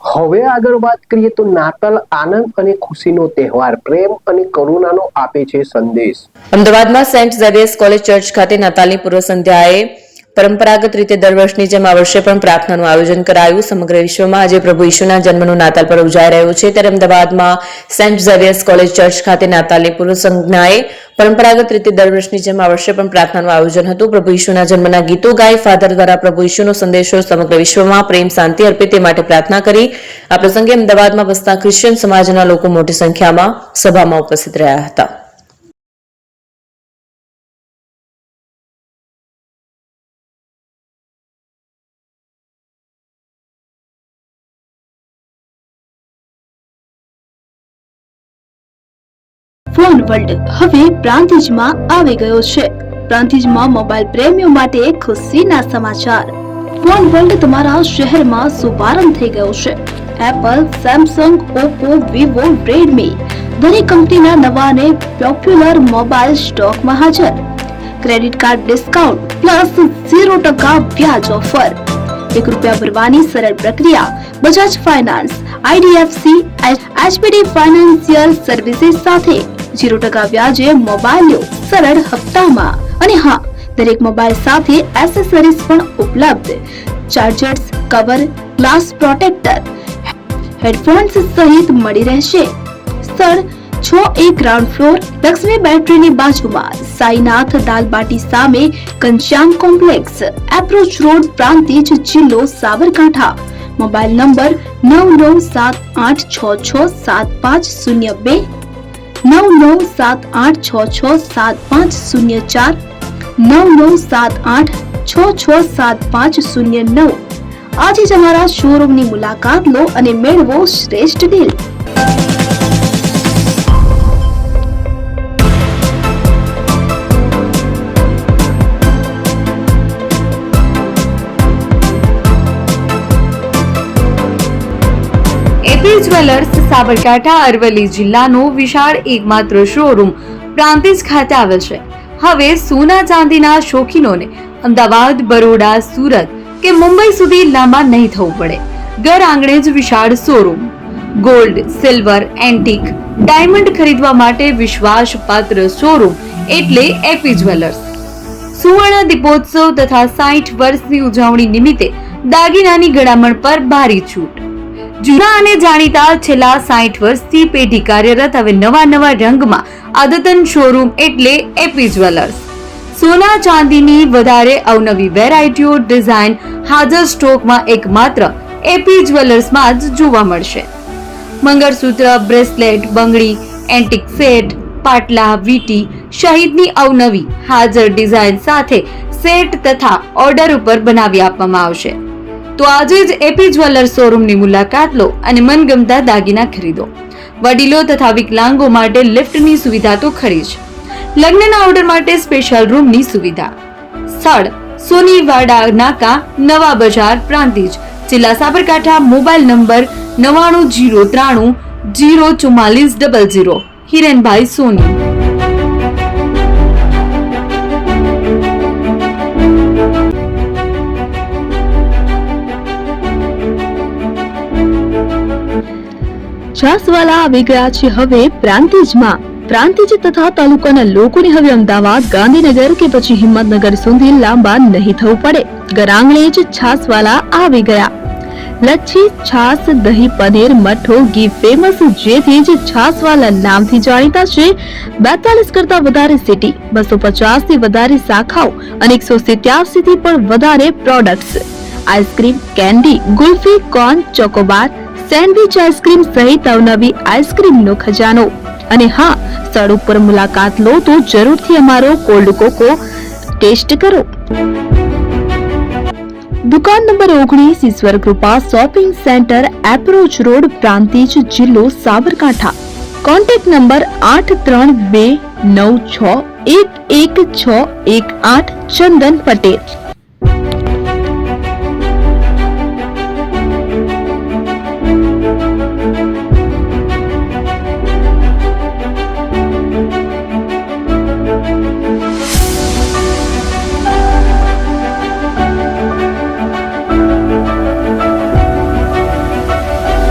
હવે આગળ વાત કરીએ તો નાતાલ આનંદ અને ખુશીનો તહેવાર, પ્રેમ અને કરુણાનો આપે છે સંદેશ. અમદાવાદમાં સેન્ટ ઝેવિયર્સ કોલેજ ચર્ચ ખાતે નાતાલની પૂર્વ સંધ્યાએ પરંપરાગત રીતે દર વર્ષની જેમ આ વર્ષે પણ પ્રાર્થનાનું આયોજન કરાયું. સમગ્ર વિશ્વમાં આજે પ્રભુ ઈશુના જન્મનું નાતાલ પર ઉજવાઈ રહ્યું છે, ત્યારે અમદાવાદમાં સેન્ટ ઝેવિયર્સ કોલેજ ચર્ચ ખાતે નાતાલની પૂર્વ સંધ્યાએ પરંપરાગત રીતે દર વર્ષની જેમ આ વર્ષે પણ પ્રાર્થનાનું આયોજન હતું. પ્રભુ ઈશુના જન્મના ગીતો ગાઈ ફાધર દ્વારા પ્રભુ ઈશુનો સંદેશો સમગ્ર વિશ્વમાં પ્રેમ શાંતિ અર્પે તે માટે પ્રાર્થના કરી. આ પ્રસંગે અમદાવાદમાં વસતા ક્રિશ્ચિયન સમાજના લોકો મોટી સંખ્યામાં સભામાં ઉપસ્થિત રહ્યા હતા. ફોન વર્લ્ડ હવે પ્રાંતિજમાં આવી ગયો છે. પ્રાંતિજમાં મોબાઈલ પ્રેમીઓ માટે ખુશીના સમાચાર. ફોન વર્લ્ડ તમારા શહેરમાં શુભારંભ થઈ ગયો છે. Apple, Samsung, Oppo, Vivo, Redmi દરેક કંપનીના નવા અને પોપ્યુલર મોબાઈલ સ્ટોકમાં હાજર. ક્રેડિટ કાર્ડ ડિસ્કાઉન્ટ પ્લસ 0% વ્યાજ ઓફર. ₹1 ભરવાની સરળ પ્રક્રિયા. Bajaj finance, IDFC, HPD financial services સાથે 0% વ્યાજે મોબાઈલ લો સરળ હપ્તામાં. અને હા, દરેક મોબાઈલ સાથે એસેસરીઝ પણ ઉપલબ્ધ. Chargers, cover, glass protractor, headphones સહિત મળી રહેશે. સ્થળ 6A ગ્રાઉન્ડ ફ્લોર, લક્ષ્મી બેટરીની બાજુમાં, સાઈનાથ દાલબાટી સામે, Ghanshyam complex, approach road, Prantij, જિલ્લો સાબરકાંઠા. Mobile number 9978667502, 9978667504, 9978667509. આજે જ અમારા શોરૂમની મુલાકાત લો અને મેળવો શ્રેષ્ઠ deal. AP jewellers Sabarkantha Aravalli જિલ્લાનો વિશાળ એકમાત્ર શોરૂમ પ્રાંતિજ ખાતે આવેલ છે. હવે સોના ચાંદીના શોખીનોને અમદાવાદ, બરોડા, સુરત કે મુંબઈ સુધી લાંબા નહીં થવું પડે. ઘર આંગણે જ વિશાળ showroom. Gold, silver, antique, diamond ખરીદવા માટે વિશ્વાસપાત્ર શોરૂમ એટલે એપી જ્વેલર્સ. સુવર્ણ દીપોત્સવ તથા 60 વર્ષની ઉજવણી નિમિત્તે દાગીનાની ગળામણ પર ભારી છૂટ. જૂના અને જાણીતા છેલ્લા 60 વર્ષથી પેઢી કાર્યરત હવે નવા રંગમાં અદ્યતન શોરૂમ એટલે એપી જ્વેલર્સ. સોના ચાંદીની વધારે અવનવી વેરાયટીઓ, ડિઝાઇન હાજર સ્ટોકમાં એકમાત્ર એપી જ્વેલર્સમાં જ જોવા મળશે. મંગળસૂત્ર, બ્રેસલેટ, બંગડી, એન્ટિક સેટ, પાટલા, વીટી સહિતની અવનવી હાજર ડિઝાઇન સાથે સેટ તથા ઓર્ડર ઉપર બનાવી આપવામાં આવશે. તો આજે જ એપી જ્વેલર્સ શોરૂમની મુલાકાત લો અને મનગમતા દાગીના ખરીદો. વડીલો તથા વિકલાંગો માટે લિફ્ટની સુવિધા તો ખરી જ. લગ્નના ઓર્ડર માટે સ્પેશિયલ રૂમની સુવિધા. સ્થળ સોનીવાડા નાકા, નવા બજાર, પ્રાંતિજ, જિલ્લા સાબરકાંઠા. Mobile number 9903304400. હિરેનભાઈ સોની. છાસવાલા આવી ગયા છે હવે પ્રાંતિજમાં. પ્રાંતિજ તથા તાલુકાના લોકોને હવે અમદાવાદ, ગાંધીનગર કે પછી હિંમતનગર સુધી લાંબા નહીં થવું પડે. ઘર આંગણે જ છાસવાલા આવી ગયા. લચ્છી, છાસ, દહીં, પનીર, મઠો, ઘી ફેમસ, જેથી જ છાસવાલા નામથી જાણીતા છે. 42 કરતા વધારે સિટી, 250 થી વધારે શાખાઓ અને 187 થી પણ વધારે products. Ice cream, candy, kulfi, corn, Chocobar, sandwich ice cream સહિત અવનવી આઈસ્ક્રીમનો ખજાનો. અને હા, સ્થળ ઉપર મુલાકાત લો તો જરૂરથી અમારો કોલ્ડ કોકો ટેસ્ટ કરો. દુકાન number 19, Ishwar Krupa shopping centre, approach road, Prantij, જિલ્લો સાબરકાંઠા. Contact number 8329611618. ચંદન પટેલ.